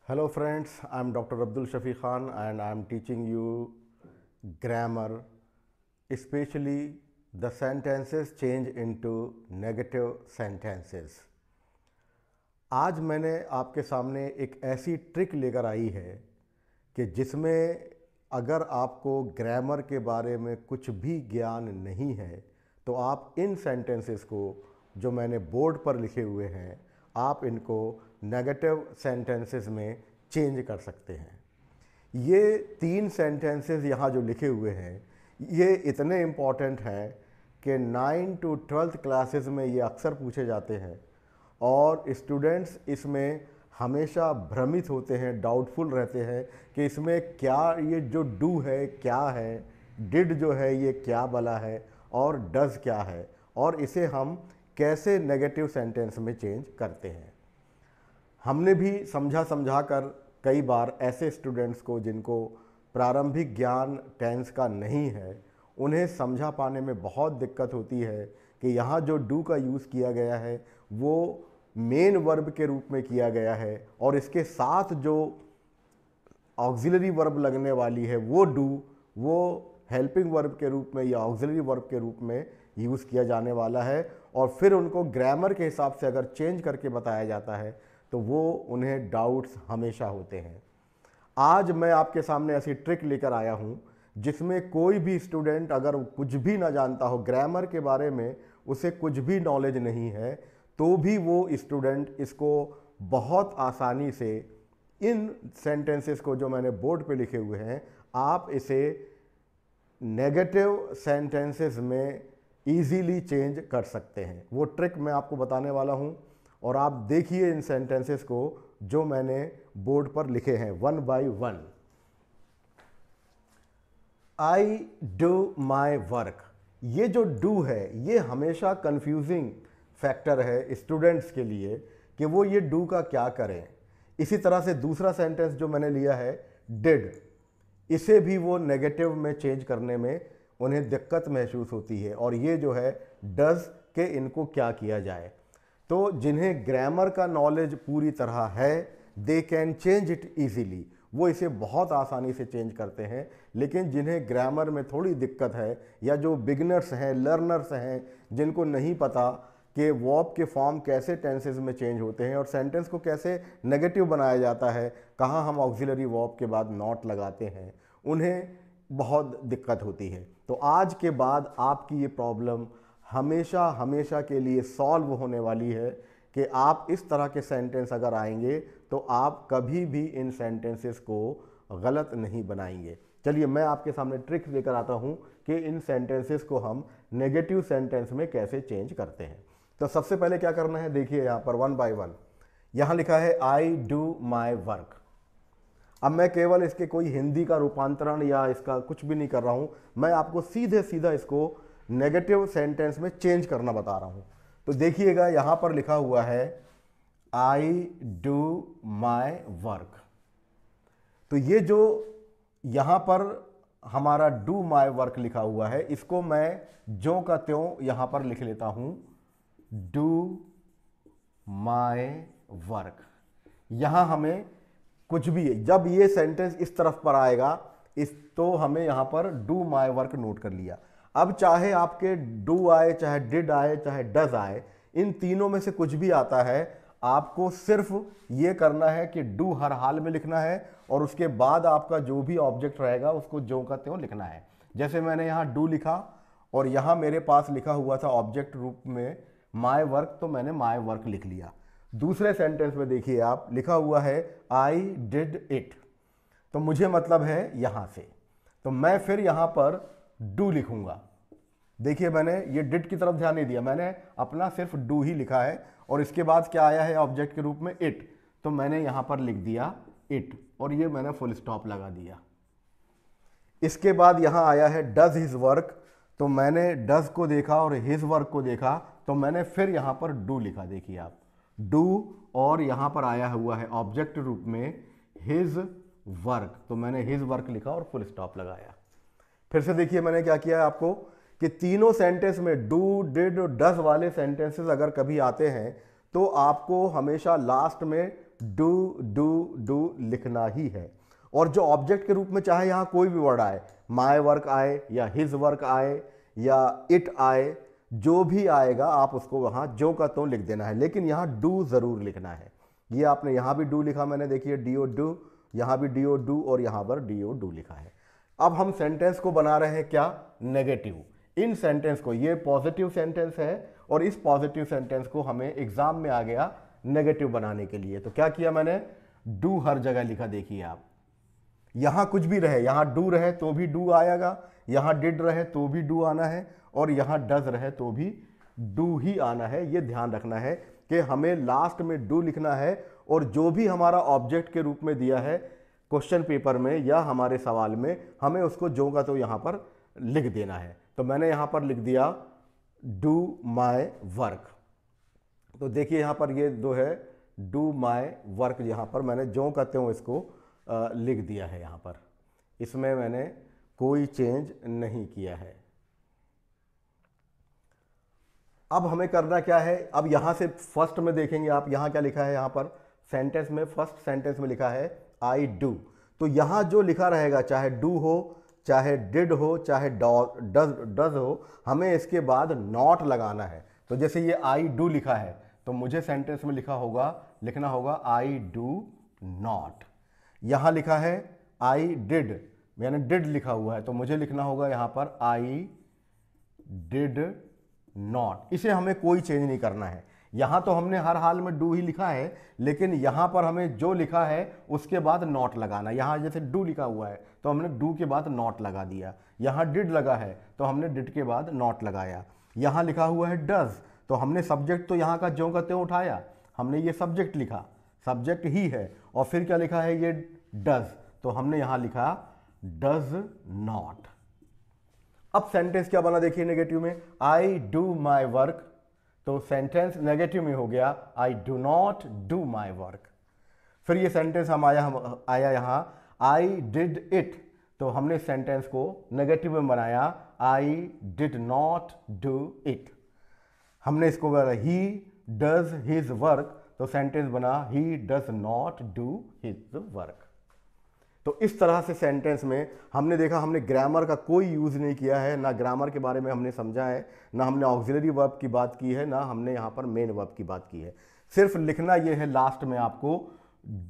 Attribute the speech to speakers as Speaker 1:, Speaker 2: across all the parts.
Speaker 1: Hello friends, I am Dr. Abdul Shafi Khan and I am teaching you grammar, especially the sentences change into negative sentences. आज मैंने आपके सामने एक ऐसी trick लेकर आई है कि जिसमें अगर आपको ग्रामर के बारे में कुछ भी ज्ञान नहीं है तो आप इन सेंटेंसेस को जो मैंने बोर्ड पर लिखे हुए हैं आप इनको नेगेटिव सेंटेंसेस में चेंज कर सकते हैं। ये 3 सेंटेंसेस यहाँ जो लिखे हुए हैं ये इतने इम्पॉर्टेंट हैं कि 9 to 12th क्लासेस में ये अक्सर पूछे जाते हैं और स्टूडेंट्स इसमें हमेशा भ्रमित होते हैं, डाउटफुल रहते हैं कि इसमें क्या ये जो डू है क्या है, डिड जो है ये क्या भला है और डज क्या है और इसे हम कैसे नेगेटिव सेंटेंस में चेंज करते हैं। हमने भी समझा कर कई बार ऐसे स्टूडेंट्स को जिनको प्रारंभिक ज्ञान टेंस का नहीं है उन्हें समझा पाने में बहुत दिक्कत होती है कि यहाँ जो डू का यूज़ किया गया है वो मेन वर्ब के रूप में किया गया है और इसके साथ जो ऑक्सिलरी वर्ब लगने वाली है वो डू वो हेल्पिंग वर्ब के रूप में या ऑक्सिलरी वर्ब के रूप में यूज़ किया जाने वाला है और फिर उनको ग्रामर के हिसाब से अगर चेंज करके बताया जाता है तो वो उन्हें डाउट्स हमेशा होते हैं। आज मैं आपके सामने ऐसी ट्रिक लेकर आया हूँ जिसमें कोई भी स्टूडेंट अगर कुछ भी ना जानता हो ग्रामर के बारे में, उसे कुछ भी नॉलेज नहीं है, तो भी वो स्टूडेंट इसको बहुत आसानी से इन सेंटेंसेस को जो मैंने बोर्ड पे लिखे हुए हैं आप इसे नेगेटिव सेंटेंसेस में इजीली चेंज कर सकते हैं। वो ट्रिक मैं आपको बताने वाला हूँ और आप देखिए इन सेंटेंसेस को जो मैंने बोर्ड पर लिखे हैं one by one. I do my work, ये जो डू है ये हमेशा कंफ्यूजिंग फैक्टर है स्टूडेंट्स के लिए कि वो ये डू का क्या करें। इसी तरह से दूसरा सेंटेंस जो मैंने लिया है डिड, इसे भी वो नेगेटिव में चेंज करने में उन्हें दिक्कत महसूस होती है और ये जो है डज के इनको क्या किया जाए। तो जिन्हें ग्रामर का नॉलेज पूरी तरह है they can change it easily, वो इसे बहुत आसानी से चेंज करते हैं। लेकिन जिन्हें ग्रामर में थोड़ी दिक्कत है या जो बिगनर्स हैं, लर्नर्स हैं, जिनको नहीं पता कि वर्ब के फॉर्म कैसे टेंसेस में चेंज होते हैं और सेंटेंस को कैसे नेगेटिव बनाया जाता है, कहाँ हम ऑक्सिलरी वर्ब के बाद नॉट लगाते हैं, उन्हें बहुत दिक्कत होती है। तो आज के बाद आपकी ये प्रॉब्लम हमेशा हमेशा के लिए सॉल्व होने वाली है कि आप इस तरह के सेंटेंस अगर आएंगे तो आप कभी भी इन सेंटेंसेस को गलत नहीं बनाएंगे। चलिए मैं आपके सामने ट्रिक्स लेकर आता हूं कि इन सेंटेंसेस को हम नेगेटिव सेंटेंस में कैसे चेंज करते हैं। तो सबसे पहले क्या करना है, देखिए यहाँ पर वन बाय वन यहाँ लिखा है आई डू माई वर्क। अब मैं केवल इसके कोई हिंदी का रूपांतरण या इसका कुछ भी नहीं कर रहा हूँ, मैं आपको सीधे सीधा इसको नेगेटिव सेंटेंस में चेंज करना बता रहा हूँ। तो देखिएगा यहाँ पर लिखा हुआ है आई डू माई वर्क। तो ये जो यहाँ पर हमारा डू माई वर्क लिखा हुआ है इसको मैं ज्यों का त्यों यहाँ पर लिख लेता हूँ डू माई वर्क। यहाँ हमें कुछ भी है, जब ये सेंटेंस इस तरफ पर आएगा इस तो हमें यहाँ पर डू माई वर्क नोट कर लिया। अब चाहे आपके डू आए, चाहे डिड आए, चाहे डज आए, इन तीनों में से कुछ भी आता है आपको सिर्फ ये करना है कि डू हर हाल में लिखना है और उसके बाद आपका जो भी ऑब्जेक्ट रहेगा उसको ज्यों का त्यों लिखना है। जैसे मैंने यहाँ डू लिखा और यहाँ मेरे पास लिखा हुआ था ऑब्जेक्ट रूप में माई वर्क, तो मैंने माई वर्क लिख लिया। दूसरे सेंटेंस में देखिए आप लिखा हुआ है आई डिड इट, तो मुझे मतलब है यहाँ से, तो मैं फिर यहाँ पर डू लिखूंगा। देखिए मैंने ये डिड की तरफ ध्यान नहीं दिया, मैंने अपना सिर्फ डू ही लिखा है और इसके बाद क्या आया है ऑब्जेक्ट के रूप में इट, तो मैंने यहाँ पर लिख दिया इट और ये मैंने फुल स्टॉप लगा दिया। इसके बाद यहाँ आया है डज हिज वर्क, तो मैंने डज को देखा और हिज वर्क को देखा तो मैंने फिर यहाँ पर डू लिखा। देखिए आप डू और यहाँ पर आया हुआ है ऑब्जेक्ट रूप में हिज वर्क, तो मैंने हिज वर्क लिखा और फुल स्टॉप लगाया। फिर से देखिए मैंने क्या किया है आपको कि तीनों सेंटेंस में डू डिड और डज वाले सेंटेंसेस अगर कभी आते हैं तो आपको हमेशा लास्ट में डू लिखना ही है। और जो ऑब्जेक्ट के रूप में चाहे यहाँ कोई भी वर्ड आए, माय वर्क आए या हिज वर्क आए या इट आए, जो भी आएगा आप उसको वहाँ जो का तो लिख देना है, लेकिन यहाँ डू ज़रूर लिखना है। ये आपने यहाँ भी डू लिखा, मैंने देखिए डी ओ डू, यहाँ भी डी ओ डू और यहाँ पर डी ओ डू लिखा है। अब हम सेंटेंस को बना रहे हैं क्या, नेगेटिव। इन सेंटेंस को, ये पॉजिटिव सेंटेंस है और इस पॉजिटिव सेंटेंस को हमें एग्जाम में आ गया नेगेटिव बनाने के लिए। तो क्या किया मैंने, डू हर जगह लिखा, देखिए आप, यहां कुछ भी रहे, यहां डू रहे तो भी डू आएगा, यहां डिड रहे तो भी डू आना है और यहां डज रहे तो भी डू ही आना है। ये ध्यान रखना है कि हमें लास्ट में डू लिखना है और जो भी हमारा ऑब्जेक्ट के रूप में दिया है क्वेश्चन पेपर में या हमारे सवाल में, हमें उसको जो का तो यहां पर लिख देना है। तो मैंने यहां पर लिख दिया डू माई वर्क। तो देखिए यहां पर ये दो है डू माई वर्क, यहां पर मैंने जो कहते हूँ इसको लिख दिया है। यहां पर इसमें मैंने कोई चेंज नहीं किया है। अब हमें करना क्या है, अब यहां से फर्स्ट में देखेंगे आप, यहां क्या लिखा है, यहां पर सेंटेंस में, फर्स्ट सेंटेंस में लिखा है आई डू। तो यहां जो लिखा रहेगा, चाहे डू हो, चाहे डिड हो, चाहे डज हो, हमें इसके बाद नॉट लगाना है। तो जैसे ये आई डू लिखा है तो मुझे सेंटेंस में लिखना होगा आई डू नॉट। यहां लिखा है आई डिड, मैंने डिड लिखा हुआ है तो मुझे लिखना होगा यहां पर आई डिड नॉट। इसे हमें कोई चेंज नहीं करना है। यहां तो हमने हर हाल में डू ही लिखा है, लेकिन यहां पर हमें जो लिखा है उसके बाद नॉट लगाना। यहां जैसे डू लिखा हुआ है तो हमने डू के बाद नॉट लगा दिया, यहां डिड लगा है तो हमने डिड के बाद नॉट लगाया। यहां लिखा हुआ है डज, तो हमने सब्जेक्ट तो यहां का जो कहते उठाया, हमने ये सब्जेक्ट लिखा, सब्जेक्ट ही है, और फिर क्या लिखा है ये डज, तो हमने यहां लिखा डज नॉट। अब सेंटेंस क्या बना देखिए नेगेटिव में, आई डू माई वर्क, तो सेंटेंस नेगेटिव में हो गया I do not do my work. फिर ये सेंटेंस हम आया यहां आई डिड इट, तो हमने सेंटेंस को नेगेटिव में बनाया I did not do it. हमने इसको बोला ही डज हिज वर्क, तो सेंटेंस बना he does not do his work. तो इस तरह से सेंटेंस में हमने देखा, हमने ग्रामर का कोई यूज़ नहीं किया है, ना ग्रामर के बारे में हमने समझा है, ना हमने ऑक्सिलरी वर्ब की बात की है, ना हमने यहाँ पर मेन वर्ब की बात की है। सिर्फ लिखना ये है लास्ट में आपको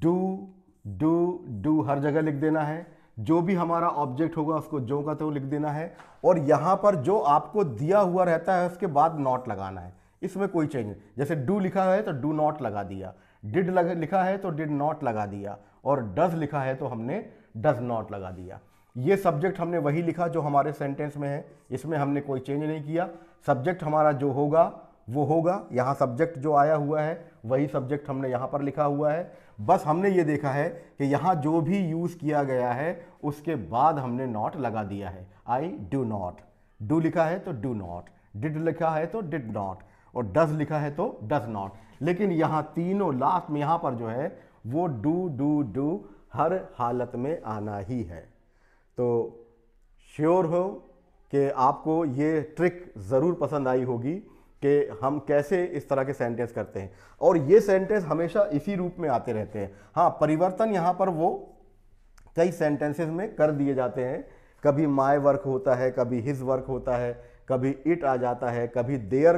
Speaker 1: डू हर जगह लिख देना है, जो भी हमारा ऑब्जेक्ट होगा उसको जो का तो लिख देना है, और यहाँ पर जो आपको दिया हुआ रहता है उसके बाद नॉट लगाना है। इसमें कोई चेंज नहीं, जैसे डू लिखा है तो डू नॉट लगा दिया, डिड लिखा है तो डिड नॉट लगा दिया, और डज लिखा है तो हमने डज नॉट लगा दिया। ये सब्जेक्ट हमने वही लिखा जो हमारे सेंटेंस में है, इसमें हमने कोई चेंज नहीं किया। सब्जेक्ट हमारा जो होगा वो होगा, यहाँ सब्जेक्ट जो आया हुआ है वही सब्जेक्ट हमने यहाँ पर लिखा हुआ है। बस हमने ये देखा है कि यहाँ जो भी यूज़ किया गया है उसके बाद हमने नॉट लगा दिया है। आई डू नॉट, डू लिखा है तो डू नॉट, डिड लिखा है तो डिड नॉट, और डज लिखा है तो डज नॉट। लेकिन यहाँ तीनों लास्ट में यहाँ पर जो है वो डू हर हालत में आना ही है। तो श्योर हो कि आपको ये ट्रिक ज़रूर पसंद आई होगी कि हम कैसे इस तरह के सेंटेंस करते हैं, और ये सेंटेंस हमेशा इसी रूप में आते रहते हैं। हाँ, परिवर्तन यहाँ पर वो कई सेंटेंसेस में कर दिए जाते हैं, कभी माय वर्क होता है, कभी हिज वर्क होता है, कभी इट आ जाता है, कभी देयर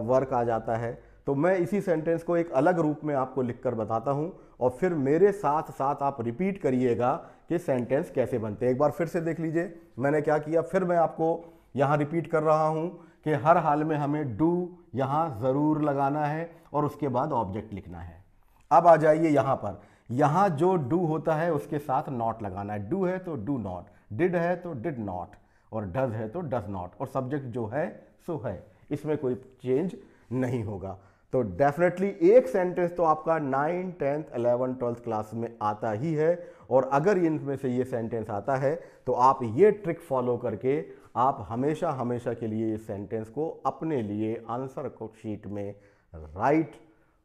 Speaker 1: वर्क आ जाता है। तो मैं इसी सेंटेंस को एक अलग रूप में आपको लिखकर बताता हूं, और फिर मेरे साथ साथ आप रिपीट करिएगा कि सेंटेंस कैसे बनते हैं। एक बार फिर से देख लीजिए मैंने क्या किया, फिर मैं आपको यहां रिपीट कर रहा हूं कि हर हाल में हमें डू यहां ज़रूर लगाना है और उसके बाद ऑब्जेक्ट लिखना है। अब आ जाइए यहां पर, यहां जो डू होता है उसके साथ नॉट लगाना है। डू है तो डू नॉट, डिड है तो डिड नॉट, और डज है तो डज नॉट, और सब्जेक्ट जो है सो है, इसमें कोई चेंज नहीं होगा। तो डेफिनेटली एक सेंटेंस तो आपका 9, 10, 11, 12 क्लास में आता ही है, और अगर इनमें से ये सेंटेंस आता है तो आप ये ट्रिक फॉलो करके आप हमेशा हमेशा के लिए इस सेंटेंस को अपने लिए आंसर को शीट में राइट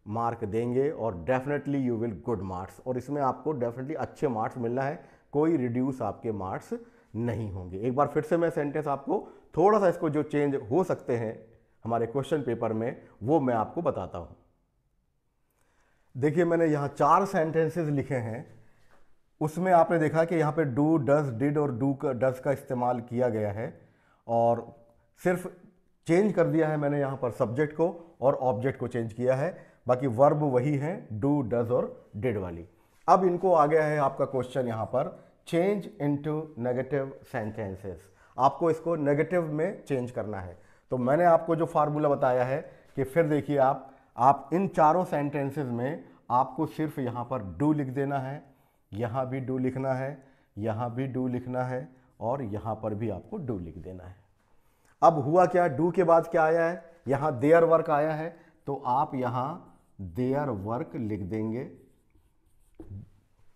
Speaker 1: मार्क देंगे, और definitely you will good marks, और इसमें आपको डेफिनेटली अच्छे मार्क्स मिलना है, कोई रिड्यूस आपके मार्क्स नहीं होंगे। एक बार फिर से मैं सेंटेंस आपको थोड़ा सा इसको जो चेंज हो सकते हैं हमारे क्वेश्चन पेपर में वो मैं आपको बताता हूं। देखिए मैंने यहाँ 4 सेंटेंसेस लिखे हैं, उसमें आपने देखा कि यहाँ पे डू, डज, डिड और डू का डज का इस्तेमाल किया गया है और सिर्फ चेंज कर दिया है मैंने यहाँ पर सब्जेक्ट को और ऑब्जेक्ट को चेंज किया है, बाकी वर्ब वही है डू, डज और डिड वाली। अब इनको आ गया है आपका क्वेश्चन यहाँ पर चेंज इनटू नेगेटिव सेंटेंसेस, आपको इसको नेगेटिव में चेंज करना है। तो मैंने आपको जो फार्मूला बताया है कि फिर देखिए आप इन चारों सेंटेंसेस में आपको सिर्फ यहाँ पर डू लिख देना है, यहाँ भी डू लिखना है, यहाँ भी डू लिखना है और यहाँ पर भी आपको डू लिख देना है। अब हुआ क्या, डू के बाद क्या आया है, यहाँ देयर वर्क आया है, तो आप यहाँ देयर वर्क लिख देंगे,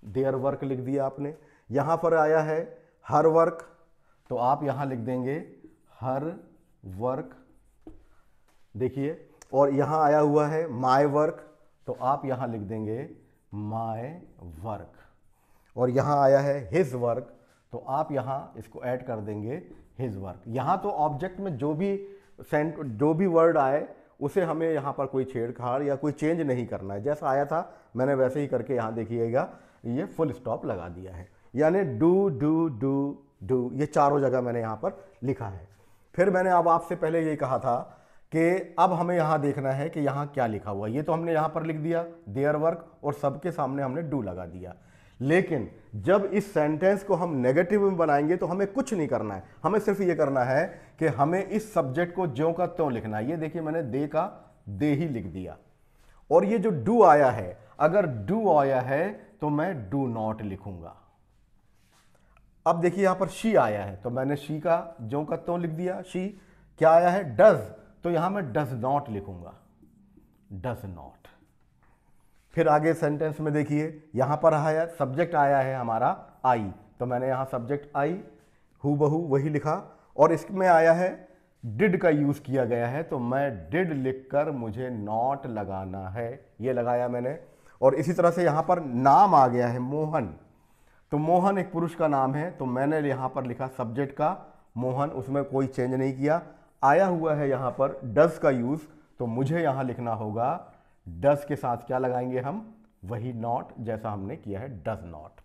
Speaker 1: देयर वर्क लिख दिया आपने। यहाँ पर आया है हर वर्क, तो आप यहाँ लिख देंगे हर वर्क, देखिए। और यहाँ आया हुआ है माय वर्क, तो आप यहाँ लिख देंगे माय वर्क। और यहाँ आया है हिज वर्क, तो आप यहाँ इसको ऐड कर देंगे हिज वर्क। यहाँ तो ऑब्जेक्ट में जो भी वर्ड आए उसे हमें यहाँ पर कोई छेड़छाड़ या कोई चेंज नहीं करना है, जैसा आया था मैंने वैसे ही करके यहाँ देखिएगा ये फुल स्टॉप लगा दिया है, यानी डू डू डू डू, ये चारों जगह मैंने यहाँ पर लिखा है। फिर मैंने अब आपसे पहले ये कहा था कि अब हमें यहाँ देखना है कि यहाँ क्या लिखा हुआ है। ये तो हमने यहाँ पर लिख दिया देयर वर्क और सबके सामने हमने डू लगा दिया, लेकिन जब इस सेंटेंस को हम नेगेटिव में बनाएंगे तो हमें कुछ नहीं करना है, हमें सिर्फ ये करना है कि हमें इस सब्जेक्ट को ज्यों का त्यों लिखना है। ये देखिए मैंने दे का दे ही लिख दिया, और ये जो डू आया है, अगर डू आया है तो मैं डू नॉट लिखूंगा। अब देखिए यहां पर शी आया है, तो मैंने शी का ज्यों का त्यों लिख दिया। शी क्या आया है, डज, तो यहां मैं डज नॉट लिखूंगा, डज नॉट। फिर आगे सेंटेंस में देखिए यहां पर आया सब्जेक्ट आया है हमारा आई, तो मैंने यहां सब्जेक्ट आई हूबहू वही लिखा। और इसमें आया है डिड का यूज किया गया है, तो मैं डिड लिखकर मुझे नॉट लगाना है, ये लगाया मैंने। और इसी तरह से यहां पर नाम आ गया है मोहन, तो मोहन एक पुरुष का नाम है, तो मैंने यहां पर लिखा सब्जेक्ट का मोहन, उसमें कोई चेंज नहीं किया। आया हुआ है यहां पर डज का यूज, तो मुझे यहां लिखना होगा डज के साथ क्या लगाएंगे हम, वही नॉट जैसा हमने किया है डज नॉट।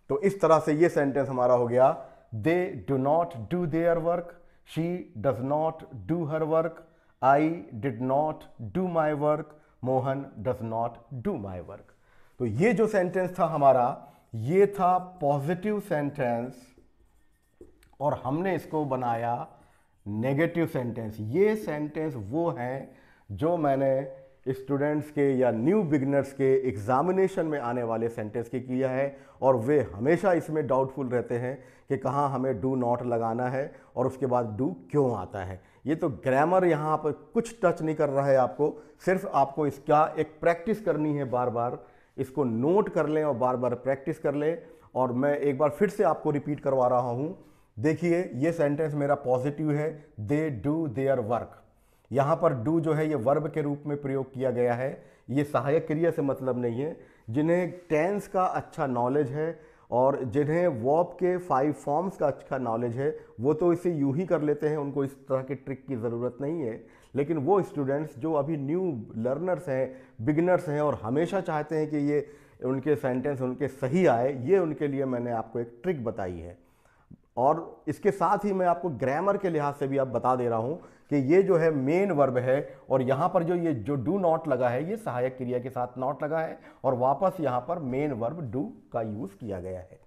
Speaker 1: तो इस तरह से ये सेंटेंस हमारा हो गया they do not do their work, she does not do her work, I did not do my work, Mohan does not do my work. तो ये जो सेंटेंस था हमारा, ये था पॉजिटिव सेंटेंस और हमने इसको बनाया नेगेटिव सेंटेंस। ये सेंटेंस वो हैं जो मैंने स्टूडेंट्स के या न्यू बिगिनर्स के एग्जामिनेशन में आने वाले सेंटेंस के किया है, और वे हमेशा इसमें डाउटफुल रहते हैं कि कहाँ हमें डू नॉट लगाना है और उसके बाद डू क्यों आता है। ये तो ग्रामर यहाँ पर कुछ टच नहीं कर रहा है आपको, सिर्फ आपको इसका एक प्रैक्टिस करनी है, बार बार इसको नोट कर लें और बार बार प्रैक्टिस कर लें। और मैं एक बार फिर से आपको रिपीट करवा रहा हूँ, देखिए ये सेंटेंस मेरा पॉजिटिव है, दे डू देयर वर्क। यहाँ पर डू जो है ये वर्ब के रूप में प्रयोग किया गया है, ये सहायक क्रिया से मतलब नहीं है। जिन्हें टेंस का अच्छा नॉलेज है और जिन्हें वर्ब के 5 फॉर्म्स का अच्छा नॉलेज है वो तो इसे यूं ही कर लेते हैं, उनको इस तरह के ट्रिक की ज़रूरत नहीं है। लेकिन वो स्टूडेंट्स जो अभी न्यू लर्नर्स हैं, बिगिनर्स हैं और हमेशा चाहते हैं कि ये उनके सेंटेंस उनके सही आए, ये उनके लिए मैंने आपको एक ट्रिक बताई है। और इसके साथ ही मैं आपको ग्रामर के लिहाज से भी अब बता दे रहा हूं कि ये जो है मेन वर्ब है और यहाँ पर जो ये जो डू नॉट लगा है ये सहायक क्रिया के साथ नॉट लगा है और वापस यहाँ पर मेन वर्ब डू का यूज किया गया है।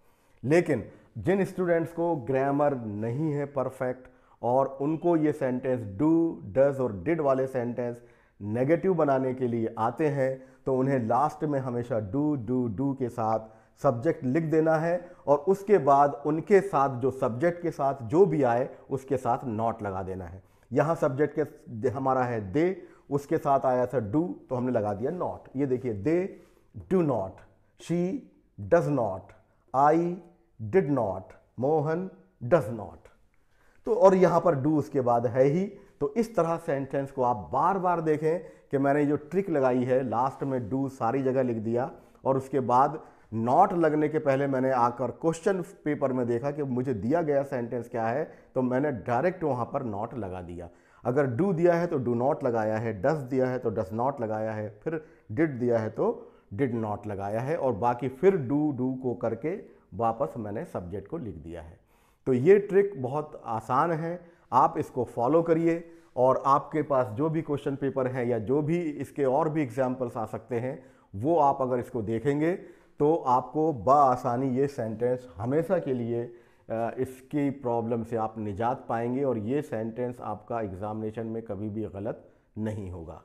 Speaker 1: लेकिन जिन स्टूडेंट्स को ग्रामर नहीं है परफेक्ट और उनको ये सेंटेंस डू, डज और डिड वाले सेंटेंस नेगेटिव बनाने के लिए आते हैं, तो उन्हें लास्ट में हमेशा डू डू डू के साथ सब्जेक्ट लिख देना है और उसके बाद उनके साथ जो सब्जेक्ट के साथ जो भी आए उसके साथ नॉट लगा देना है। यहाँ सब्जेक्ट के हमारा है दे, उसके साथ आया था डू, तो हमने लगा दिया नॉट। ये देखिए they do not, she does not, I did not, Mohan does not. तो और यहाँ पर डू उसके बाद है ही। तो इस तरह सेंटेंस को आप बार बार देखें कि मैंने जो ट्रिक लगाई है, लास्ट में डू सारी जगह लिख दिया और उसके बाद नॉट लगने के पहले मैंने आकर क्वेश्चन पेपर में देखा कि मुझे दिया गया सेंटेंस क्या है, तो मैंने डायरेक्ट वहाँ पर नॉट लगा दिया। अगर डू दिया है तो डू नॉट लगाया है, डस दिया है तो डस नॉट लगाया है, फिर डिड दिया है तो डिड नॉट लगाया है, और बाकी फिर डू को करके वापस मैंने सब्जेक्ट को लिख दिया है। तो ये ट्रिक बहुत आसान है, आप इसको फॉलो करिए और आपके पास जो भी क्वेश्चन पेपर हैं या जो भी इसके और भी एग्जाम्पल्स आ सकते हैं वो आप अगर इसको देखेंगे तो आपको बआसानी ये सेंटेंस हमेशा के लिए इसकी प्रॉब्लम से आप निजात पाएंगे और ये सेंटेंस आपका एग्जामिनेशन में कभी भी गलत नहीं होगा।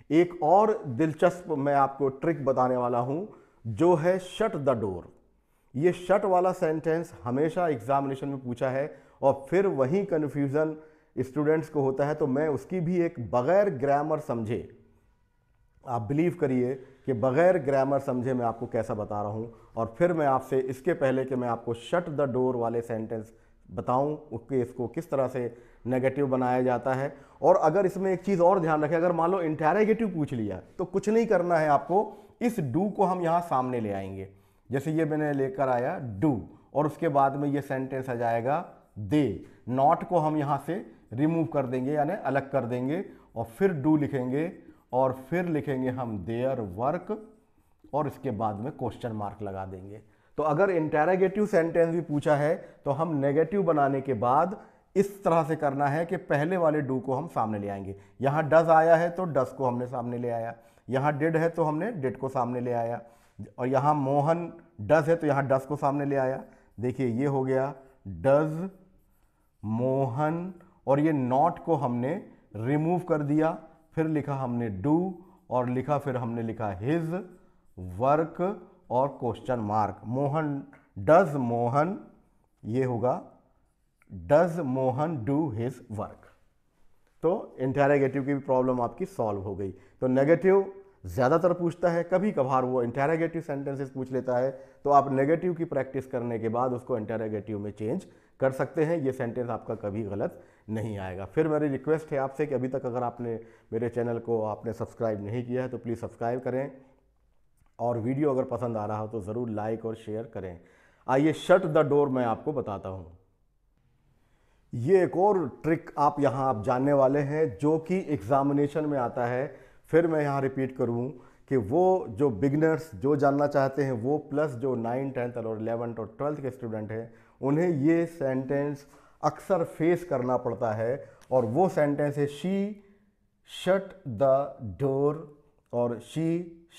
Speaker 1: एक और दिलचस्प मैं आपको ट्रिक बताने वाला हूँ जो है शट द डोर। ये शट वाला सेंटेंस हमेशा एग्जामिनेशन में पूछा है और फिर वही कन्फ्यूज़न स्टूडेंट्स को होता है, तो मैं उसकी भी एक बग़ैर ग्रामर समझे, आप बिलीव करिए कि बग़ैर ग्रामर समझे मैं आपको कैसा बता रहा हूँ। और फिर मैं आपसे इसके पहले कि मैं आपको शट द डोर वाले सेंटेंस बताऊँ उसके इसको किस तरह से नेगेटिव बनाया जाता है। और अगर इसमें एक चीज़ और ध्यान रखें, अगर मान लो इंटेरोगेटिव पूछ लिया तो कुछ नहीं करना है आपको, इस डू को हम यहाँ सामने ले आएंगे। जैसे ये मैंने लेकर आया डू और उसके बाद में ये सेंटेंस आ जाएगा दे, नॉट को हम यहाँ से रिमूव कर देंगे यानी अलग कर देंगे और फिर डू लिखेंगे और फिर लिखेंगे हम देयर वर्क और इसके बाद में क्वेश्चन मार्क लगा देंगे। तो अगर इंटेरोगेटिव सेंटेंस भी पूछा है तो हम नेगेटिव बनाने के बाद इस तरह से करना है कि पहले वाले डू को हम सामने ले आएंगे। यहाँ डज आया है तो डज को हमने सामने ले आया, यहाँ डिड है तो हमने डिड को सामने ले आया, और यहाँ मोहन डज है तो यहाँ डज को सामने ले आया। देखिए ये हो गया डज मोहन, और ये नॉट को हमने रिमूव कर दिया, फिर लिखा हमने डू और लिखा फिर हमने लिखा हिज वर्क और question mark. Mohan does Mohan, ये होगा does Mohan do his work. तो इंटेरोगेटिव की भी प्रॉब्लम आपकी सॉल्व हो गई। तो नेगेटिव ज़्यादातर पूछता है, कभी कभार वो इंटेरोगेटिव सेंटेंसेस पूछ लेता है, तो आप नेगेटिव की प्रैक्टिस करने के बाद उसको इंटेरोगेटिव में चेंज कर सकते हैं। ये सेंटेंस आपका कभी गलत नहीं आएगा। फिर मेरी रिक्वेस्ट है आपसे कि अभी तक अगर आपने मेरे चैनल को आपने सब्सक्राइब नहीं किया है तो प्लीज़ सब्सक्राइब करें, और वीडियो अगर पसंद आ रहा हो तो ज़रूर लाइक और शेयर करें। आइए शट द डोर मैं आपको बताता हूँ। ये एक और ट्रिक आप जानने वाले हैं जो कि एग्जामिनेशन में आता है। फिर मैं यहाँ रिपीट करूँ कि वो जो बिगनर्स जो जानना चाहते हैं वो प्लस जो 9th 10th और 11th और 12th के स्टूडेंट हैं उन्हें ये सेंटेंस अक्सर फेस करना पड़ता है, और वो सेंटेंस है शी शट द डोर और शी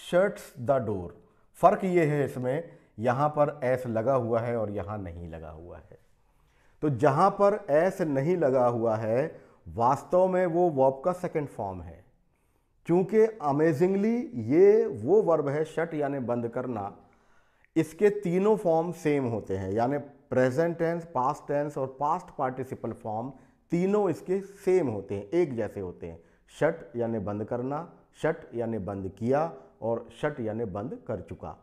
Speaker 1: शट्स द डोर। फ़र्क ये है इसमें, यहाँ पर एस लगा हुआ है और यहाँ नहीं लगा हुआ है। तो जहाँ पर एस नहीं लगा हुआ है वास्तव में वो वर्ब का सेकंड फॉर्म है, क्योंकि अमेजिंगली ये वो वर्ब है शट यानी बंद करना, इसके तीनों फॉर्म सेम होते हैं, यानी प्रेजेंट टेंस, पास्ट टेंस और पास्ट पार्टिसिपल फॉर्म तीनों इसके सेम होते हैं, एक जैसे होते हैं। शट यानी बंद करना, शट यानी बंद किया और शट यानी बंद कर चुका।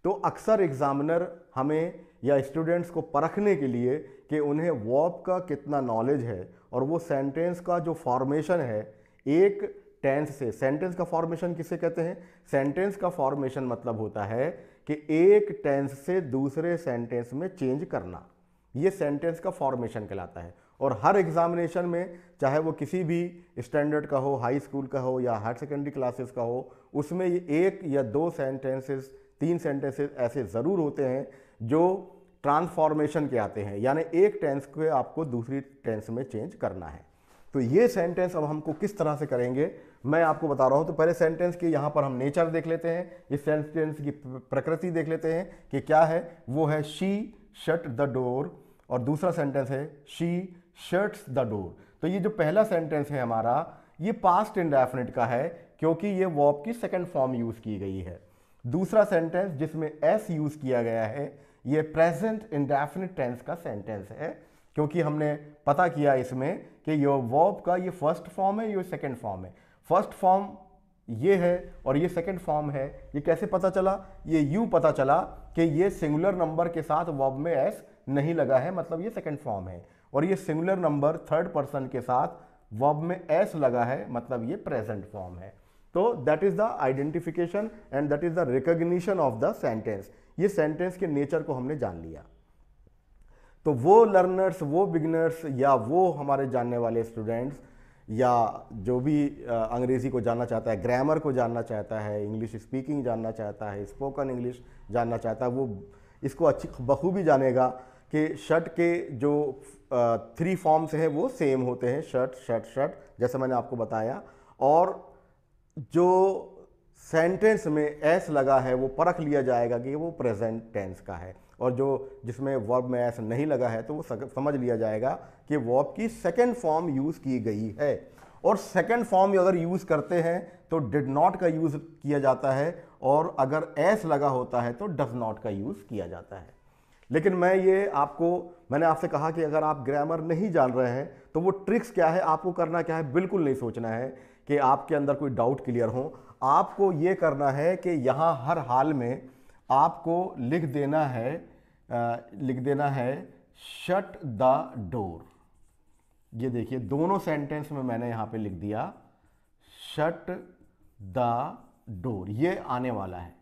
Speaker 1: तो अक्सर एग्जामिनर हमें या स्टूडेंट्स को परखने के लिए कि उन्हें वर्ब का कितना नॉलेज है और वो सेंटेंस का जो फॉर्मेशन है एक टेंस से, सेंटेंस का फॉर्मेशन किसे कहते हैं? सेंटेंस का फॉर्मेशन मतलब होता है कि एक टेंस से दूसरे सेंटेंस में चेंज करना, ये सेंटेंस का फॉर्मेशन कहलाता है। और हर एग्जामिनेशन में चाहे वो किसी भी स्टैंडर्ड का हो, हाई स्कूल का हो या हायर सेकेंडरी क्लासेस का हो, उसमें ये एक या दो सेंटेंसेस, तीन सेंटेंसेस ऐसे ज़रूर होते हैं जो ट्रांसफॉर्मेशन के आते हैं, यानी एक टेंस को आपको दूसरी टेंस में चेंज करना है। तो ये सेंटेंस अब हमको किस तरह से करेंगे मैं आपको बता रहा हूं। तो पहले सेंटेंस की यहाँ पर हम नेचर देख लेते हैं, इस सेंटेंस की प्रकृति देख लेते हैं कि क्या है। वो है शी शट द डोर और दूसरा सेंटेंस है शी शट्स द डोर। तो ये जो पहला सेंटेंस है हमारा ये पास्ट इंडेफिनिट का है क्योंकि ये वर्ब की सेकंड फॉर्म यूज की गई है। दूसरा सेंटेंस जिसमें एस यूज किया गया है ये प्रेजेंट इंडेफिनिट टेंस का सेंटेंस है, क्योंकि हमने पता किया इसमें कि ये वर्ब का ये फर्स्ट फॉर्म है, ये सेकंड फॉर्म है। फर्स्ट फॉर्म ये है और ये सेकंड फॉर्म है। ये कैसे पता चला? ये यूं पता चला कि ये सिंगुलर नंबर के साथ वर्ब में एस नहीं लगा है, मतलब ये सेकंड फॉर्म है, और ये सिंगुलर नंबर थर्ड पर्सन के साथ वर्ब में एस लगा है, मतलब ये प्रेजेंट फॉर्म है। तो that is the identification and that is the recognition of the sentence. ये सेंटेंस के नेचर को हमने जान लिया। तो वो लर्नर्स, वो बिगिनर्स या वो हमारे जानने वाले स्टूडेंट्स या जो भी अंग्रेज़ी को जानना चाहता है, ग्रामर को जानना चाहता है, इंग्लिश स्पीकिंग जानना चाहता है, स्पोकन इंग्लिश जानना चाहता है, वो इसको अच्छी बखूबी जानेगा कि शर्ट के जो 3 फॉर्म्स हैं वो सेम होते हैं, शर्ट शर्ट शर्ट, जैसे मैंने आपको बताया। और जो सेंटेंस में एस लगा है वो परख लिया जाएगा कि वो प्रेजेंट टेंस का है, और जो जिसमें वर्ब में एस नहीं लगा है तो वो समझ लिया जाएगा कि वर्ब की सेकंड फॉर्म यूज़ की गई है। और सेकंड फॉर्म अगर यूज़ करते हैं तो डिड नॉट का यूज़ किया जाता है, और अगर एस लगा होता है तो डज नॉट का यूज़ किया जाता है। लेकिन मैंने आपसे कहा कि अगर आप ग्रामर नहीं जान रहे हैं तो वो ट्रिक्स क्या है, आपको करना क्या है, बिल्कुल नहीं सोचना है कि आपके अंदर कोई डाउट क्लियर हो। आपको ये करना है कि यहाँ हर हाल में आपको लिख देना है शट द डोर। ये देखिए दोनों सेंटेंस में मैंने यहाँ पे लिख दिया शट द डोर, ये आने वाला है,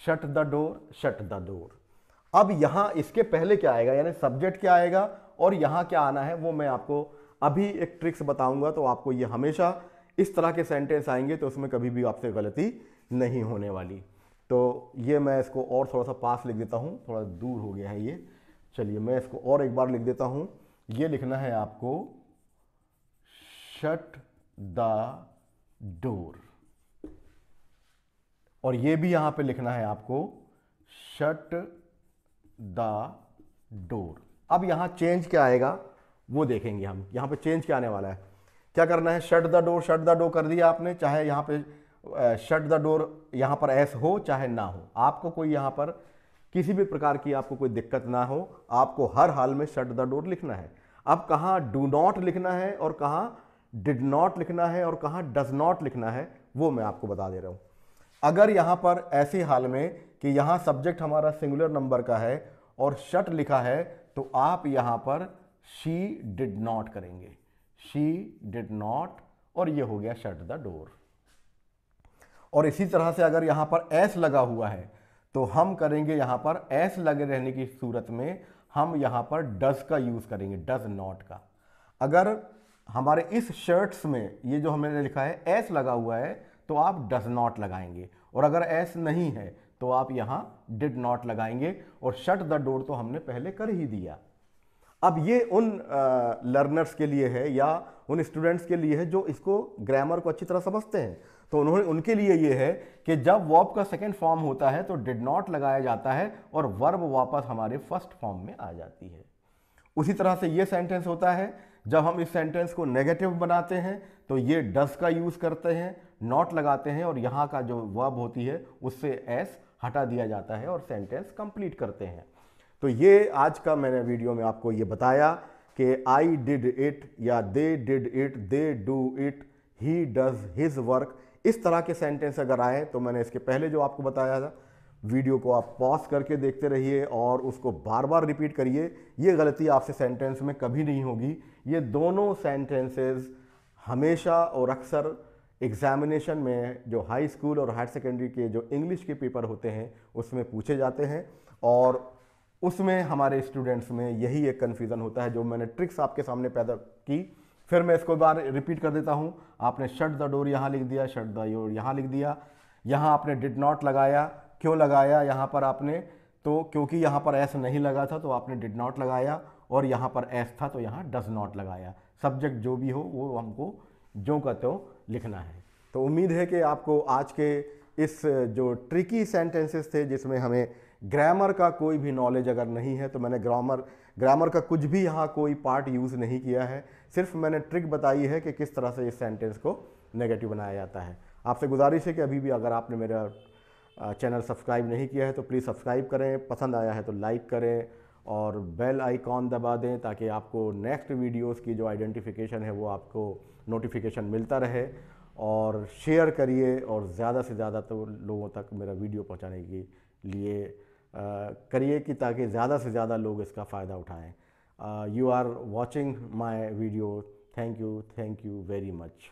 Speaker 1: shut the door, shut the door. अब यहां इसके पहले क्या आएगा, यानी सब्जेक्ट क्या आएगा और यहां क्या आना है, वो मैं आपको अभी एक ट्रिक्स बताऊंगा। तो आपको ये हमेशा इस तरह के सेंटेंस आएंगे तो उसमें कभी भी आपसे गलती नहीं होने वाली। तो ये मैं इसको और थोड़ा सा पास लिख देता हूं, थोड़ा दूर हो गया है ये। चलिए मैं इसको और एक बार लिख देता हूं। ये लिखना है आपको शट द डोर, और ये भी यहां पे लिखना है आपको शट द डोर। अब यहां चेंज क्या आएगा वो देखेंगे हम। यहां पे चेंज क्या आने वाला है, क्या करना है, शट द डोर कर दिया आपने, चाहे यहां पे शट द डोर यहां पर एस हो चाहे ना हो, आपको कोई यहां पर किसी भी प्रकार की आपको कोई दिक्कत ना हो, आपको हर हाल में शट द डोर लिखना है। अब कहां डू नॉट लिखना है और कहां डिड नॉट लिखना है और कहां डज नॉट लिखना है वो मैं आपको बता दे रहा हूं। अगर यहां पर ऐसे हाल में कि यहां सब्जेक्ट हमारा सिंगुलर नंबर का है और शट लिखा है तो आप यहां पर शी डिड नॉट करेंगे, शी डिड नॉट, और ये हो गया शट द डोर। और इसी तरह से अगर यहां पर एस लगा हुआ है तो हम करेंगे यहां पर एस लगे रहने की सूरत में हम यहां पर डज का यूज करेंगे, डज नॉट का। अगर हमारे इस शर्ट्स में ये जो हमने लिखा है एस लगा हुआ है तो आप डज नॉट लगाएंगे, और अगर एस नहीं है तो आप यहां डिड नॉट लगाएंगे, और शट द डोर तो हमने पहले कर ही दिया। अब ये उन लर्नर्स के लिए है या उन स्टूडेंट्स के लिए है जो इसको ग्रामर को अच्छी तरह समझते हैं, तो उनके लिए ये है कि जब वर्ब का सेकंड फॉर्म होता है तो डिड नॉट लगाया जाता है और वर्ब वापस हमारे फर्स्ट फॉर्म में आ जाती है। उसी तरह से ये सेंटेंस होता है, जब हम इस सेंटेंस को नेगेटिव बनाते हैं तो ये डज का यूज करते हैं, नॉट लगाते हैं, और यहाँ का जो वर्ब होती है उससे एस हटा दिया जाता है और सेंटेंस कंप्लीट करते हैं। तो ये आज का मैंने वीडियो में आपको ये बताया कि आई डिड इट या they did it, they do it, he does his work. इस तरह के सेंटेंस अगर आए तो मैंने इसके पहले जो आपको बताया था, वीडियो को आप पॉज करके देखते रहिए और उसको बार बार रिपीट करिए। ये गलती आपसे सेंटेंस में कभी नहीं होगी। ये दोनों सेंटेंसेस हमेशा और अक्सर एग्जामिनेशन में जो हाई स्कूल और हायर सेकेंडरी के जो इंग्लिश के पेपर होते हैं उसमें पूछे जाते हैं, और उसमें हमारे स्टूडेंट्स में यही एक कन्फ्यूज़न होता है जो मैंने ट्रिक्स आपके सामने पैदा की। फिर मैं इसको बार रिपीट कर देता हूँ। आपने शट द डोर यहाँ लिख दिया, शट द डोर यहाँ लिख दिया, यहाँ आपने डिड नॉट लगाया। क्यों लगाया यहाँ पर आपने, तो क्योंकि यहाँ पर एस नहीं लगा था तो आपने डिड नॉट लगाया, और यहाँ पर एस था तो यहाँ डज नॉट लगाया। सब्जेक्ट जो भी हो वो हमको जो का त्यों लिखना है। तो उम्मीद है कि आपको आज के इस जो ट्रिकी सेंटेंसेस थे जिसमें हमें ग्रामर का कोई भी नॉलेज अगर नहीं है, तो मैंने ग्रामर का कुछ भी यहाँ कोई पार्ट यूज़ नहीं किया है, सिर्फ मैंने ट्रिक बताई है कि किस तरह से इस सेंटेंस को नेगेटिव बनाया जाता है। आपसे गुजारिश है कि अभी भी अगर आपने मेरा चैनल सब्सक्राइब नहीं किया है तो प्लीज़ सब्सक्राइब करें, पसंद आया है तो लाइक करें और बेल आइकॉन दबा दें ताकि आपको नेक्स्ट वीडियोस की जो आइडेंटिफिकेशन है वो आपको नोटिफिकेशन मिलता रहे। और शेयर करिए और ज़्यादा से ज़्यादा तो लोगों तक मेरा वीडियो पहुंचाने के लिए करिए कि ताकि ज़्यादा से ज़्यादा लोग इसका फ़ायदा उठाएं। You are watching my video, thank you very much.